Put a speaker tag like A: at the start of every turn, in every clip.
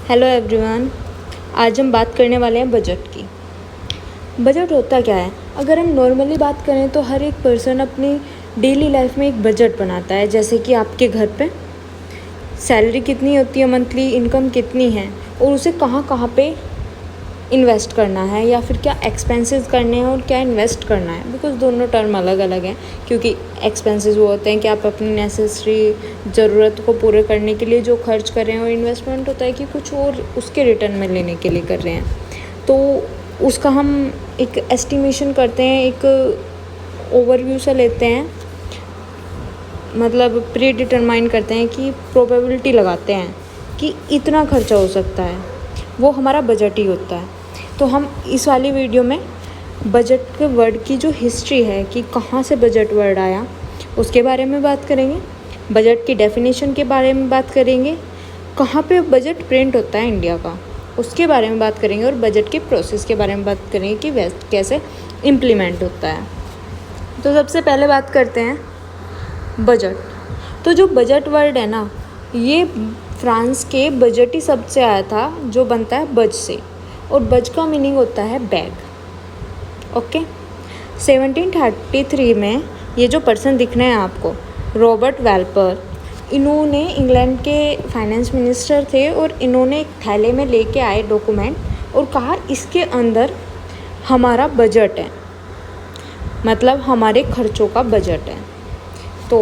A: Hello everyone. आज हम बात करने वाले हैं बजट की। बजट होता क्या है? अगर हम नॉर्मली बात करें तो हर एक पर्सन अपनी डेली लाइफ में एक बजट बनाता है। जैसे कि आपके घर पे सैलरी कितनी होती है, मंथली इनकम कितनी है और उसे कहाँ कहाँ पे इन्वेस्ट करना है या फिर क्या एक्सपेंसेस करने हैं और क्या इन्वेस्ट करना है। बिकॉज दोनों टर्म अलग अलग हैं। क्योंकि एक्सपेंसेस वो होते हैं कि आप अपनी नेसेसरी ज़रूरत को पूरे करने के लिए जो खर्च कर रहे हैं, और इन्वेस्टमेंट होता है कि कुछ और उसके रिटर्न में लेने के लिए कर रहे हैं। तो उसका हम एक एस्टिमेशन करते हैं, एक ओवरव्यू से लेते हैं, मतलब प्री डिटरमाइन करते हैं कि प्रोबेबिलिटी लगाते हैं कि इतना खर्चा हो सकता है। वो हमारा बजट ही होता है। तो हम इस वाली वीडियो में बजट के वर्ड की जो हिस्ट्री है कि कहाँ से बजट वर्ड आया उसके बारे में बात करेंगे। बजट की डेफिनेशन के बारे में बात करेंगे। कहाँ पे बजट प्रिंट होता है इंडिया का उसके बारे में बात करेंगे। और बजट के प्रोसेस के बारे में बात करेंगे कि कैसे इम्प्लीमेंट होता है। तो सबसे पहले बात करते हैं बजट। तो जो बजट वर्ड है ना, ये फ्रांस के बजटी शब्द से आया था जो बनता है बज से, और बज का मीनिंग होता है बैग। ओके। 1733 में ये जो पर्सन दिख रहे हैं आपको, रॉबर्ट वेल्पर, इन्होंने इंग्लैंड के फाइनेंस मिनिस्टर थे और इन्होंने एक थैले में लेके आए डॉक्यूमेंट और कहा इसके अंदर हमारा बजट है, मतलब हमारे खर्चों का बजट है। तो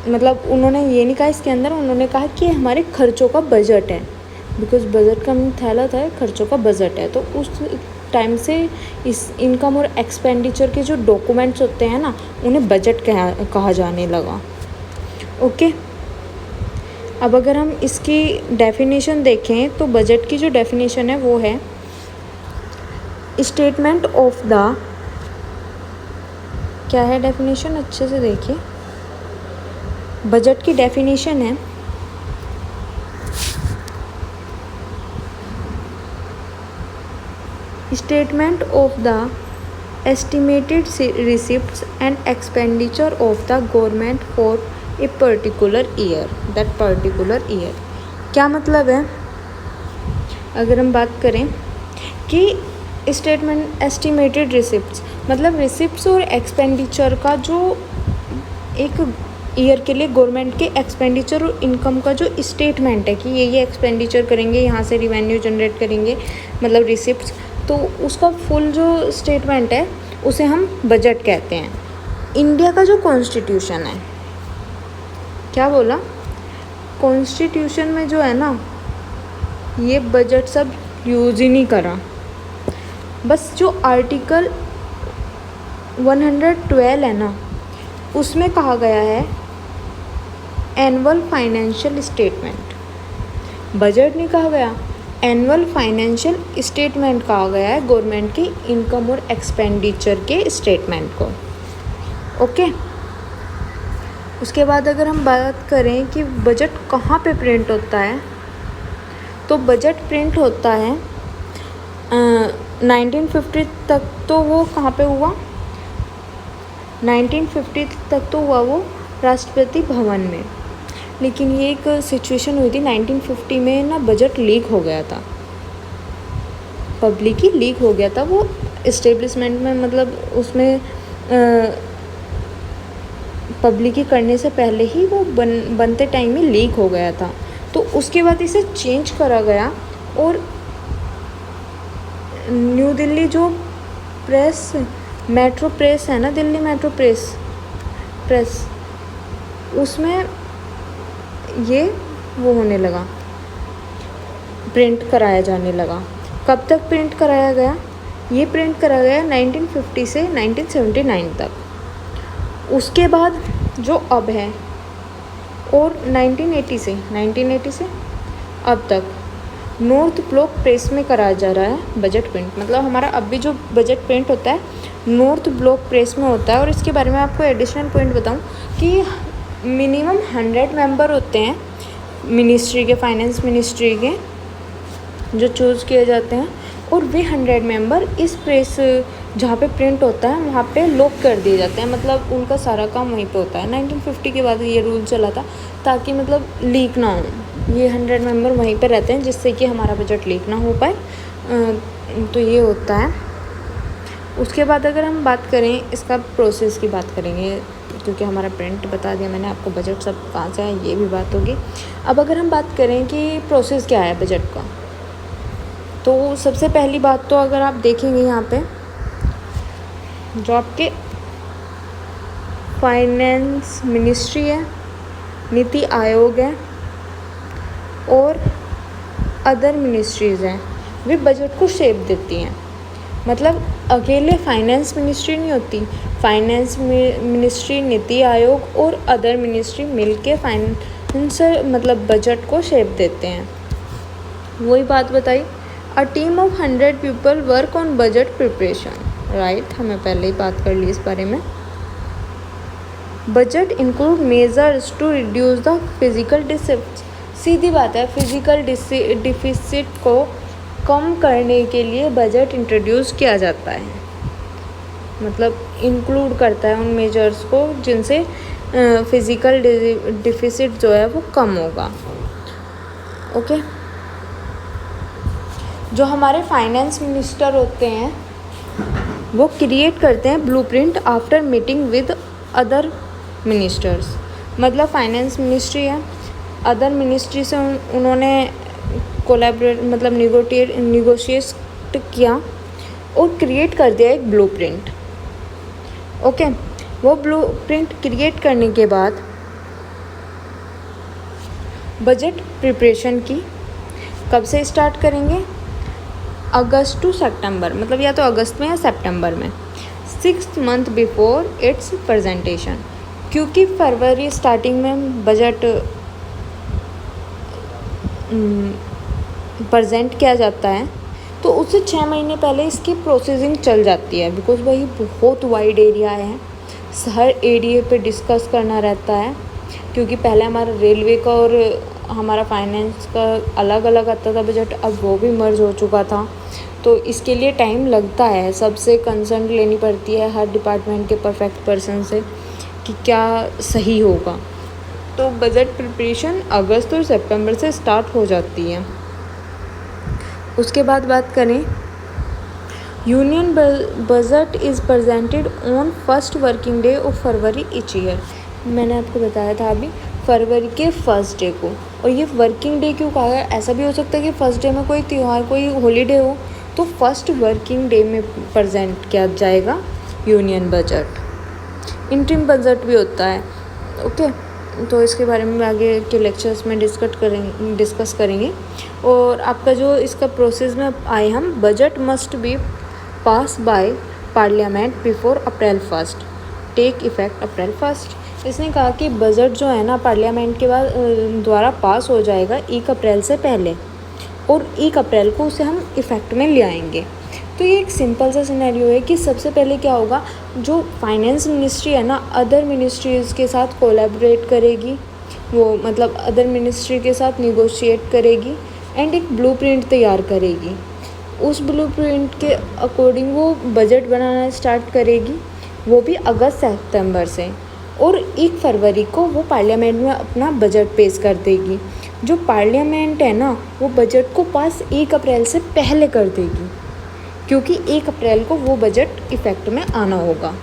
A: मतलब उन्होंने ये नहीं कहा इसके अंदर, उन्होंने कहा कि हमारे खर्चों का बजट है। बिकॉज बजट का थैला था, खर्चों का बजट है। तो उस टाइम से इस इनकम और एक्सपेंडिचर के जो डॉक्यूमेंट्स होते हैं ना, उन्हें बजट कहा जाने लगा। ओके। अब अगर हम इसकी डेफिनेशन देखें तो बजट की जो डेफिनेशन है वो है स्टेटमेंट ऑफ द, क्या है डेफिनेशन, अच्छे से देखिए। बजट की डेफिनेशन है statement of the estimated receipts and expenditure of the government for a particular year. That particular year क्या मतलब है? अगर हम बात करें कि स्टेटमेंट एस्टिमेटेड रिसिप्ट्स मतलब रिसिप्ट्स और एक्सपेंडिचर का जो एक ईयर के लिए गवर्नमेंट के एक्सपेंडिचर और इनकम का जो स्टेटमेंट है कि ये एक्सपेंडिचर करेंगे, यहाँ से रिवेन्यू जनरेट करेंगे, मतलब रिसिप्ट्स। तो उसका फुल जो स्टेटमेंट है उसे हम बजट कहते हैं। इंडिया का जो कॉन्स्टिट्यूशन है, क्या बोला, कॉन्स्टिट्यूशन में जो है ना, ये बजट सब यूज़ ही नहीं करा। बस जो आर्टिकल 112 है ना, उसमें कहा गया है एनुअल फाइनेंशियल स्टेटमेंट। बजट नहीं कहा गया, एनुअल फाइनेंशियल स्टेटमेंट कहा गया है गवर्नमेंट की इनकम और एक्सपेंडिचर के स्टेटमेंट को। ओके। उसके बाद अगर हम बात करें कि बजट कहाँ पे प्रिंट होता है, तो बजट प्रिंट होता है 1950 तक। तो वो कहाँ पे हुआ? 1950 तक तो हुआ वो राष्ट्रपति भवन में। लेकिन ये एक सिचुएशन हुई थी 1950 में ना, बजट लीक हो गया था, पब्लिक ही लीक हो गया था। वो इस्टेब्लिशमेंट में, मतलब उसमें पब्लिक ही करने से पहले ही वो बनते टाइम में लीक हो गया था। तो उसके बाद इसे चेंज करा गया और न्यू दिल्ली जो प्रेस, मेट्रो प्रेस है ना, दिल्ली मेट्रो प्रेस उसमें ये वो होने लगा, प्रिंट कराया जाने लगा। कब तक प्रिंट कराया गया? ये प्रिंट कराया गया 1950 से 1979 तक। उसके बाद जो अब है, और 1980 से अब तक नॉर्थ ब्लॉक प्रेस में कराया जा रहा है बजट प्रिंट। मतलब हमारा अब भी जो बजट प्रिंट होता है नॉर्थ ब्लॉक प्रेस में होता है। और इसके बारे में आपको एडिशनल पॉइंट बताऊं कि मिनिमम 100 मेंबर होते हैं मिनिस्ट्री के, फाइनेंस मिनिस्ट्री के, जो चूज़ किए जाते हैं। और वे 100 मेंबर इस प्रेस जहाँ पे प्रिंट होता है वहाँ पे लॉक कर दिए जाते हैं। मतलब उनका सारा काम वहीं पे होता है। 1950 के बाद ये रूल चला था ताकि मतलब लीक ना हो। ये 100 मेंबर वहीं पे रहते हैं जिससे कि हमारा बजट लीक ना हो पाए। तो ये होता है। उसके बाद अगर हम बात करें इसका प्रोसेस की बात करेंगे, क्योंकि हमारा प्रिंट बता दिया मैंने आपको, बजट सब कहाँ से है ये भी बात होगी। अब अगर हम बात करें कि प्रोसेस क्या है बजट का, तो सबसे पहली बात तो अगर आप देखेंगे यहाँ पे जो आपके फाइनेंस मिनिस्ट्री है, नीति आयोग है और अदर मिनिस्ट्रीज़ हैं, वे बजट को शेप देती हैं। मतलब अकेले फाइनेंस मिनिस्ट्री नहीं होती, फाइनेंस मिनिस्ट्री, नीति आयोग और अदर मिनिस्ट्री मिलके फाइनेंस मतलब बजट को शेप देते हैं। वही बात बताई, a team of 100 people work on budget preparation, right, हमें पहले ही बात कर ली इस बारे में। Budget include measures to reduce the physical deficit, सीधी बात है, फिजिकल डिफिसिट को कम करने के लिए बजट इंट्रोड्यूस किया जाता है। मतलब इंक्लूड करता है उन मेजर्स को जिनसे फिजिकल डिफिसिट जो है वो कम होगा। ओके, जो हमारे फाइनेंस मिनिस्टर होते हैं वो क्रिएट करते हैं blueprint after meeting with other ministers. मतलब फाइनेंस मिनिस्ट्री है, अदर मिनिस्ट्री से उन्होंने कोलैबोरेट मतलब निगोशिएट किया और क्रिएट कर दिया एक ब्लूप्रिंट। ओके, वो ब्लूप्रिंट क्रिएट करने के बाद बजट प्रिपरेशन की कब से स्टार्ट करेंगे, अगस्त टू सितंबर, मतलब या तो अगस्त में या सितंबर में, 6th month before it's presentation. क्योंकि फरवरी स्टार्टिंग में बजट प्रेजेंट किया जाता है तो उससे 6 महीने पहले इसकी प्रोसेसिंग चल जाती है, बिकॉज वही बहुत वाइड एरिया है, हर एरिया पे डिस्कस करना रहता है। क्योंकि पहले हमारा रेलवे का और हमारा फाइनेंस का अलग अलग आता था बजट, अब वो भी मर्ज हो चुका था, तो इसके लिए टाइम लगता है, सबसे कंसर्न लेनी पड़ती है हर डिपार्टमेंट के परफेक्ट पर्सन से कि क्या सही होगा। तो बजट प्रिपरेशन अगस्त और सितंबर से स्टार्ट हो जाती है। उसके बाद बात करें, union budget is presented on first working day of February each year. मैंने आपको बताया था अभी, फरवरी के फर्स्ट डे को। और ये वर्किंग डे क्यों कहा है, ऐसा भी हो सकता है कि फर्स्ट डे में कोई त्यौहार, कोई हॉलीडे हो, तो फर्स्ट वर्किंग डे में प्रेजेंट किया जाएगा यूनियन बजट। इंटरिम बजट भी होता है। ओके, तो इसके बारे में आगे के लेक्चर्स में डिस्कस करेंगे। और आपका जो इसका प्रोसेस में आए हम, budget must be pass by parliament before April 1, take effect April 1। इसने कहा कि बजट जो है ना पार्लियामेंट के बाद द्वारा पास हो जाएगा 1 अप्रैल से पहले, और 1 अप्रैल को उसे हम इफ़ेक्ट में ले आएंगे। तो ये एक सिंपल सा सिनेरियो है कि सबसे पहले क्या होगा, जो फाइनेंस मिनिस्ट्री है ना अदर मिनिस्ट्रीज़ के साथ कोलैबोरेट करेगी, वो मतलब अदर मिनिस्ट्री के साथ निगोशिएट करेगी एंड एक ब्लूप्रिंट तैयार करेगी। उस ब्लूप्रिंट के अकॉर्डिंग वो बजट बनाना स्टार्ट करेगी, वो भी अगस्त सितंबर से, और 1 फरवरी को वो पार्लियामेंट में अपना बजट पेश कर देगी। जो पार्लियामेंट है ना वो बजट को पास 1 अप्रैल से पहले कर देगी, क्योंकि 1 अप्रैल को वो बजट इफ़ेक्ट में आना होगा।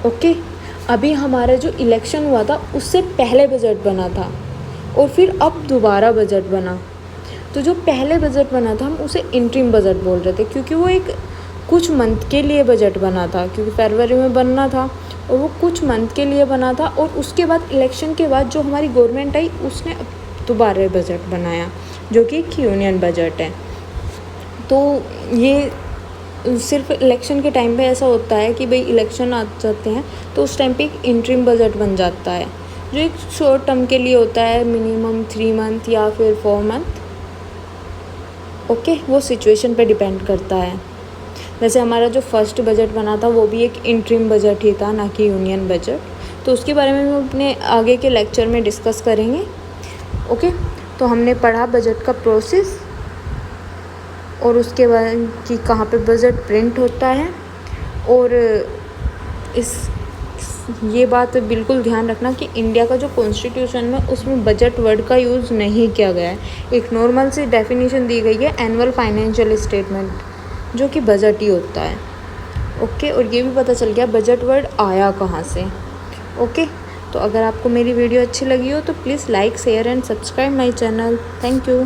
A: ओके, अभी हमारा जो इलेक्शन हुआ था उससे पहले बजट बना था और फिर अब दोबारा बजट बना। तो जो पहले बजट बना था हम उसे इंटरिम बजट बोल रहे थे, क्योंकि वो एक कुछ मंथ के लिए बजट बना था, क्योंकि फरवरी में बनना था और वो कुछ मंथ के लिए बना था। और उसके बाद इलेक्शन के बाद जो हमारी गवर्नमेंट आई उसने दोबारा बजट बनाया जो कि एक यूनियन बजट है। तो ये सिर्फ इलेक्शन के टाइम पे ऐसा होता है कि भाई इलेक्शन आ जाते हैं तो उस टाइम पे एक इंटरिम बजट बन जाता है जो एक शॉर्ट टर्म के लिए होता है, मिनिमम 3 मंथ या फिर 4 मंथ। ओके, वो सिचुएशन पे डिपेंड करता है। वैसे हमारा जो फर्स्ट बजट बना था वो भी एक इंटरिम बजट ही था, ना कि यूनियन बजट। तो उसके बारे में हम अपने आगे के लेक्चर में डिस्कस करेंगे। ओके, तो हमने पढ़ा बजट का प्रोसेस और उसके बाद कि कहाँ पे बजट प्रिंट होता है, और इस ये बात बिल्कुल ध्यान रखना कि इंडिया का जो कॉन्स्टिट्यूशन में उसमें बजट वर्ड का यूज़ नहीं किया गया है। एक नॉर्मल सी डेफिनेशन दी गई है एनुअल फाइनेंशियल स्टेटमेंट, जो कि बजट ही होता है। ओके, और ये भी पता चल गया बजट वर्ड आया कहाँ से। ओके, तो अगर आपको मेरी वीडियो अच्छी लगी हो तो please like share and subscribe my channel. Thank you.